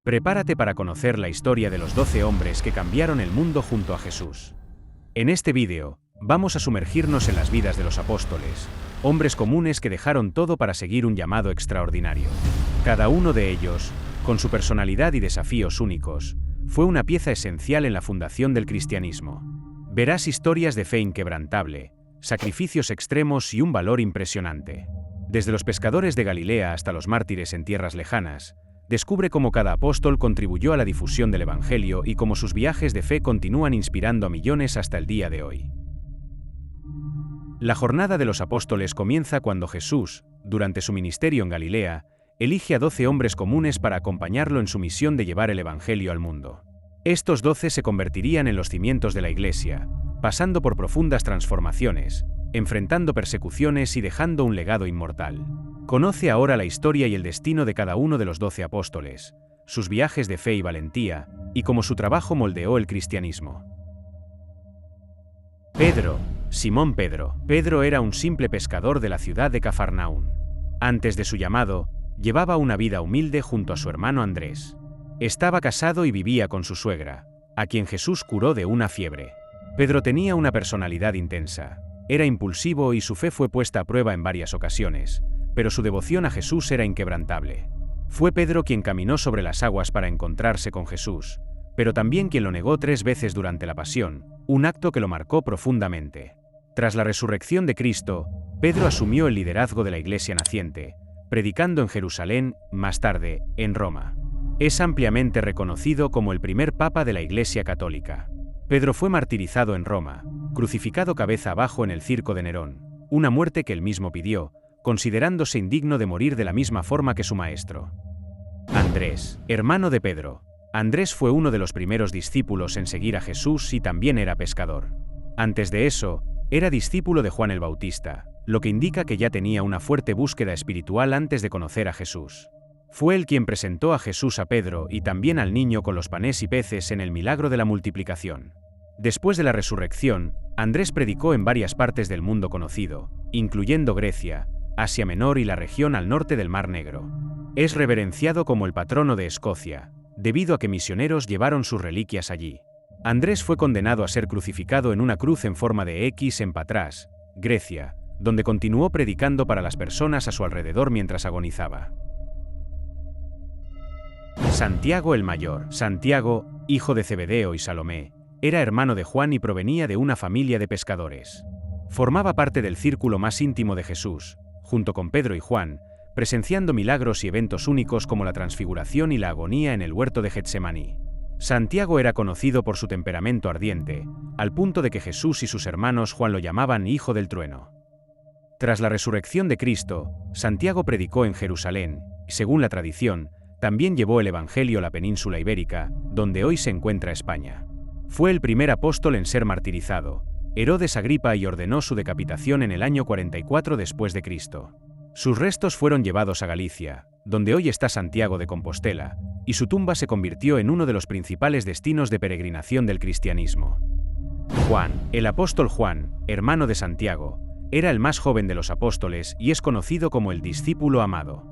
Prepárate para conocer la historia de los 12 hombres que cambiaron el mundo junto a Jesús. En este vídeo, vamos a sumergirnos en las vidas de los apóstoles, hombres comunes que dejaron todo para seguir un llamado extraordinario. Cada uno de ellos, con su personalidad y desafíos únicos, fue una pieza esencial en la fundación del cristianismo. Verás historias de fe inquebrantable, sacrificios extremos y un valor impresionante. Desde los pescadores de Galilea hasta los mártires en tierras lejanas, descubre cómo cada apóstol contribuyó a la difusión del Evangelio y cómo sus viajes de fe continúan inspirando a millones hasta el día de hoy. La jornada de los apóstoles comienza cuando Jesús, durante su ministerio en Galilea, elige a 12 hombres comunes para acompañarlo en su misión de llevar el Evangelio al mundo. Estos 12 se convertirían en los cimientos de la Iglesia, pasando por profundas transformaciones, enfrentando persecuciones y dejando un legado inmortal. Conoce ahora la historia y el destino de cada uno de los 12 apóstoles, sus viajes de fe y valentía, y cómo su trabajo moldeó el cristianismo. Pedro, Simón Pedro. Pedro era un simple pescador de la ciudad de Cafarnaún. Antes de su llamado, llevaba una vida humilde junto a su hermano Andrés. Estaba casado y vivía con su suegra, a quien Jesús curó de una fiebre. Pedro tenía una personalidad intensa, era impulsivo y su fe fue puesta a prueba en varias ocasiones, pero su devoción a Jesús era inquebrantable. Fue Pedro quien caminó sobre las aguas para encontrarse con Jesús, pero también quien lo negó 3 veces durante la pasión, un acto que lo marcó profundamente. Tras la resurrección de Cristo, Pedro asumió el liderazgo de la Iglesia naciente, predicando en Jerusalén, más tarde, en Roma. Es ampliamente reconocido como el primer papa de la Iglesia católica. Pedro fue martirizado en Roma, crucificado cabeza abajo en el circo de Nerón, una muerte que él mismo pidió, considerándose indigno de morir de la misma forma que su maestro. Andrés, hermano de Pedro. Andrés fue uno de los primeros discípulos en seguir a Jesús y también era pescador. Antes de eso, era discípulo de Juan el Bautista, lo que indica que ya tenía una fuerte búsqueda espiritual antes de conocer a Jesús. Fue él quien presentó a Jesús a Pedro y también al niño con los panes y peces en el milagro de la multiplicación. Después de la resurrección, Andrés predicó en varias partes del mundo conocido, incluyendo Grecia, Asia Menor y la región al norte del Mar Negro. Es reverenciado como el patrono de Escocia, debido a que misioneros llevaron sus reliquias allí. Andrés fue condenado a ser crucificado en una cruz en forma de X en Patras, Grecia, donde continuó predicando para las personas a su alrededor mientras agonizaba. Santiago el Mayor. Santiago, hijo de Zebedeo y Salomé, era hermano de Juan y provenía de una familia de pescadores. Formaba parte del círculo más íntimo de Jesús, junto con Pedro y Juan, presenciando milagros y eventos únicos como la transfiguración y la agonía en el huerto de Getsemaní. Santiago era conocido por su temperamento ardiente, al punto de que Jesús y sus hermanos Juan lo llamaban Hijo del Trueno. Tras la resurrección de Cristo, Santiago predicó en Jerusalén, y según la tradición, también llevó el Evangelio a la península ibérica, donde hoy se encuentra España. Fue el primer apóstol en ser martirizado. Herodes Agripa y ordenó su decapitación en el año 44 después de Cristo. Sus restos fueron llevados a Galicia, donde hoy está Santiago de Compostela, y su tumba se convirtió en uno de los principales destinos de peregrinación del cristianismo. Juan, el apóstol Juan, hermano de Santiago, era el más joven de los apóstoles y es conocido como el discípulo amado.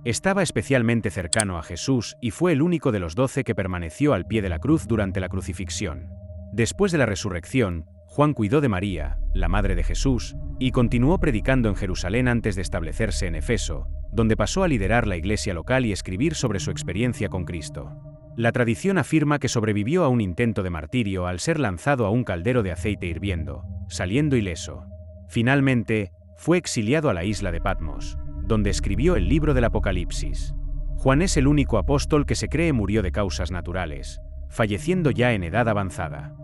Estaba especialmente cercano a Jesús y fue el único de los 12 que permaneció al pie de la cruz durante la crucifixión. Después de la resurrección, Juan cuidó de María, la madre de Jesús, y continuó predicando en Jerusalén antes de establecerse en Efeso, donde pasó a liderar la iglesia local y escribir sobre su experiencia con Cristo. La tradición afirma que sobrevivió a un intento de martirio al ser lanzado a un caldero de aceite hirviendo, saliendo ileso. Finalmente, fue exiliado a la isla de Patmos, donde escribió el libro del Apocalipsis. Juan es el único apóstol que se cree murió de causas naturales, falleciendo ya en edad avanzada.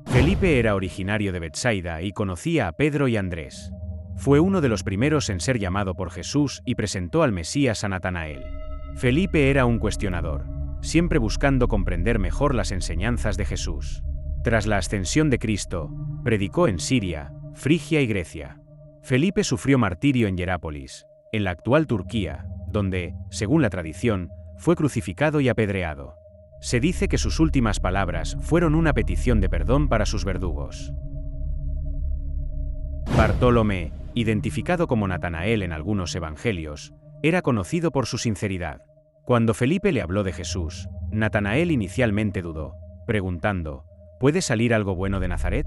Felipe era originario de Betsaida y conocía a Pedro y Andrés. Fue uno de los primeros en ser llamado por Jesús y presentó al Mesías a Natanael. Felipe era un cuestionador, siempre buscando comprender mejor las enseñanzas de Jesús. Tras la ascensión de Cristo, predicó en Siria, Frigia y Grecia. Felipe sufrió martirio en Hierápolis, en la actual Turquía, donde, según la tradición, fue crucificado y apedreado. Se dice que sus últimas palabras fueron una petición de perdón para sus verdugos. Bartolomé, identificado como Natanael en algunos evangelios, era conocido por su sinceridad. Cuando Felipe le habló de Jesús, Natanael inicialmente dudó, preguntando, ¿puede salir algo bueno de Nazaret?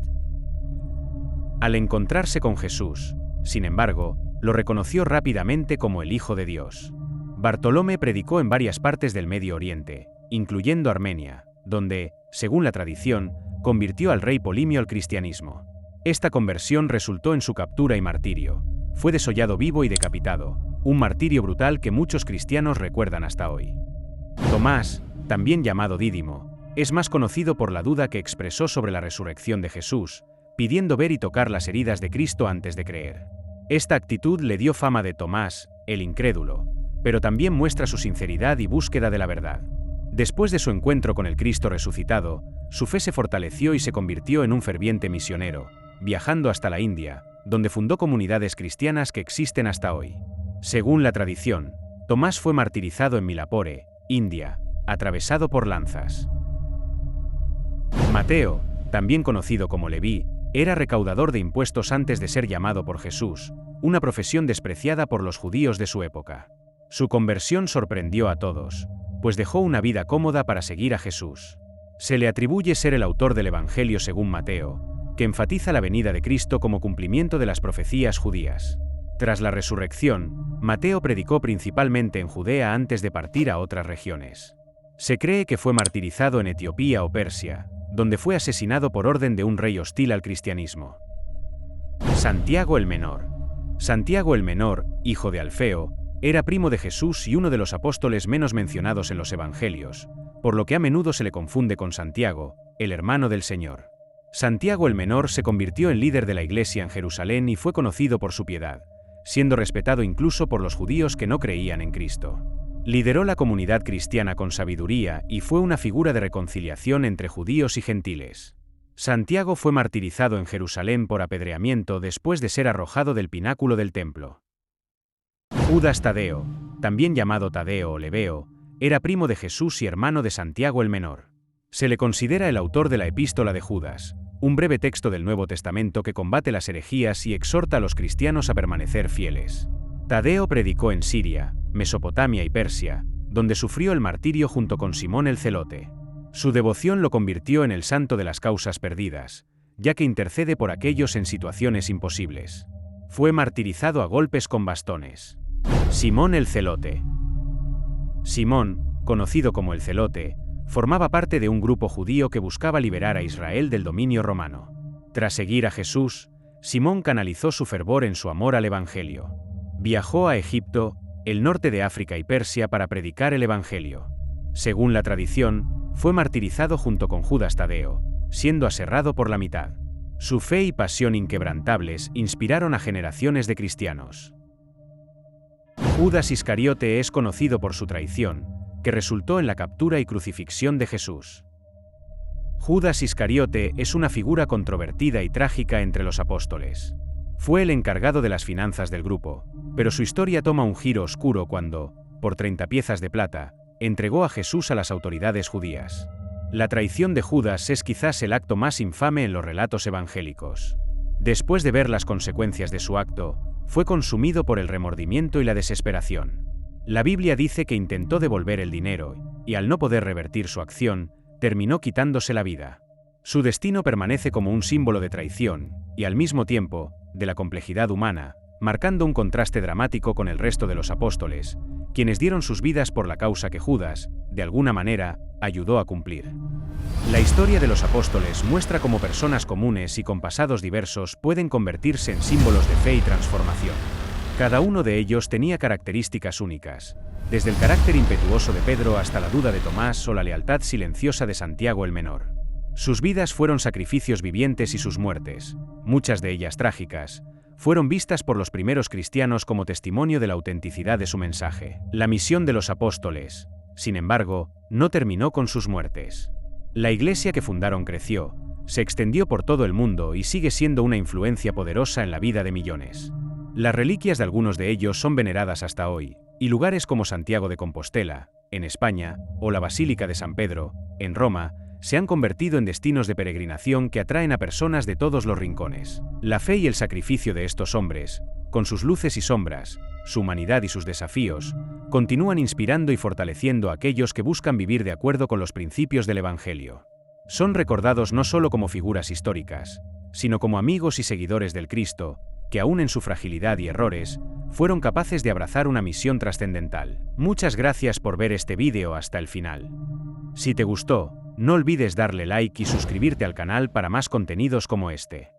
Al encontrarse con Jesús, sin embargo, lo reconoció rápidamente como el Hijo de Dios. Bartolomé predicó en varias partes del Medio Oriente, incluyendo Armenia, donde, según la tradición, convirtió al rey Polimio al cristianismo. Esta conversión resultó en su captura y martirio. Fue desollado vivo y decapitado, un martirio brutal que muchos cristianos recuerdan hasta hoy. Tomás, también llamado Dídimo, es más conocido por la duda que expresó sobre la resurrección de Jesús, pidiendo ver y tocar las heridas de Cristo antes de creer. Esta actitud le dio fama de Tomás, el incrédulo, pero también muestra su sinceridad y búsqueda de la verdad. Después de su encuentro con el Cristo resucitado, su fe se fortaleció y se convirtió en un ferviente misionero, viajando hasta la India, donde fundó comunidades cristianas que existen hasta hoy. Según la tradición, Tomás fue martirizado en Milapore, India, atravesado por lanzas. Mateo, también conocido como Leví, era recaudador de impuestos antes de ser llamado por Jesús, una profesión despreciada por los judíos de su época. Su conversión sorprendió a todos, pues dejó una vida cómoda para seguir a Jesús. Se le atribuye ser el autor del Evangelio según Mateo, que enfatiza la venida de Cristo como cumplimiento de las profecías judías. Tras la resurrección, Mateo predicó principalmente en Judea antes de partir a otras regiones. Se cree que fue martirizado en Etiopía o Persia, donde fue asesinado por orden de un rey hostil al cristianismo. Santiago el Menor. Santiago el Menor, hijo de Alfeo, era primo de Jesús y uno de los apóstoles menos mencionados en los Evangelios, por lo que a menudo se le confunde con Santiago, el hermano del Señor. Santiago el Menor se convirtió en líder de la Iglesia en Jerusalén y fue conocido por su piedad, siendo respetado incluso por los judíos que no creían en Cristo. Lideró la comunidad cristiana con sabiduría y fue una figura de reconciliación entre judíos y gentiles. Santiago fue martirizado en Jerusalén por apedreamiento después de ser arrojado del pináculo del templo. Judas Tadeo, también llamado Tadeo o Lebeo, era primo de Jesús y hermano de Santiago el Menor. Se le considera el autor de la Epístola de Judas, un breve texto del Nuevo Testamento que combate las herejías y exhorta a los cristianos a permanecer fieles. Tadeo predicó en Siria, Mesopotamia y Persia, donde sufrió el martirio junto con Simón el Celote. Su devoción lo convirtió en el santo de las causas perdidas, ya que intercede por aquellos en situaciones imposibles. Fue martirizado a golpes con bastones. Simón el Celote. Simón, conocido como el Celote, formaba parte de un grupo judío que buscaba liberar a Israel del dominio romano. Tras seguir a Jesús, Simón canalizó su fervor en su amor al Evangelio. Viajó a Egipto, el norte de África y Persia para predicar el Evangelio. Según la tradición, fue martirizado junto con Judas Tadeo, siendo aserrado por la mitad. Su fe y pasión inquebrantables inspiraron a generaciones de cristianos. Judas Iscariote es conocido por su traición, que resultó en la captura y crucifixión de Jesús. Judas Iscariote es una figura controvertida y trágica entre los apóstoles. Fue el encargado de las finanzas del grupo, pero su historia toma un giro oscuro cuando, por 30 piezas de plata, entregó a Jesús a las autoridades judías. La traición de Judas es quizás el acto más infame en los relatos evangélicos. Después de ver las consecuencias de su acto, fue consumido por el remordimiento y la desesperación. La Biblia dice que intentó devolver el dinero, y al no poder revertir su acción, terminó quitándose la vida. Su destino permanece como un símbolo de traición, y al mismo tiempo, de la complejidad humana, marcando un contraste dramático con el resto de los apóstoles, quienes dieron sus vidas por la causa que Judas, de alguna manera, ayudó a cumplir. La historia de los apóstoles muestra cómo personas comunes y con pasados diversos pueden convertirse en símbolos de fe y transformación. Cada uno de ellos tenía características únicas, desde el carácter impetuoso de Pedro hasta la duda de Tomás o la lealtad silenciosa de Santiago el Menor. Sus vidas fueron sacrificios vivientes y sus muertes, muchas de ellas trágicas, fueron vistas por los primeros cristianos como testimonio de la autenticidad de su mensaje. La misión de los apóstoles, sin embargo, no terminó con sus muertes. La iglesia que fundaron creció, se extendió por todo el mundo y sigue siendo una influencia poderosa en la vida de millones. Las reliquias de algunos de ellos son veneradas hasta hoy, y lugares como Santiago de Compostela, en España, o la Basílica de San Pedro, en Roma, se han convertido en destinos de peregrinación que atraen a personas de todos los rincones. La fe y el sacrificio de estos hombres, con sus luces y sombras, su humanidad y sus desafíos, continúan inspirando y fortaleciendo a aquellos que buscan vivir de acuerdo con los principios del Evangelio. Son recordados no solo como figuras históricas, sino como amigos y seguidores del Cristo, que aún en su fragilidad y errores, fueron capaces de abrazar una misión trascendental. Muchas gracias por ver este vídeo hasta el final. Si te gustó, no olvides darle like y suscribirte al canal para más contenidos como este.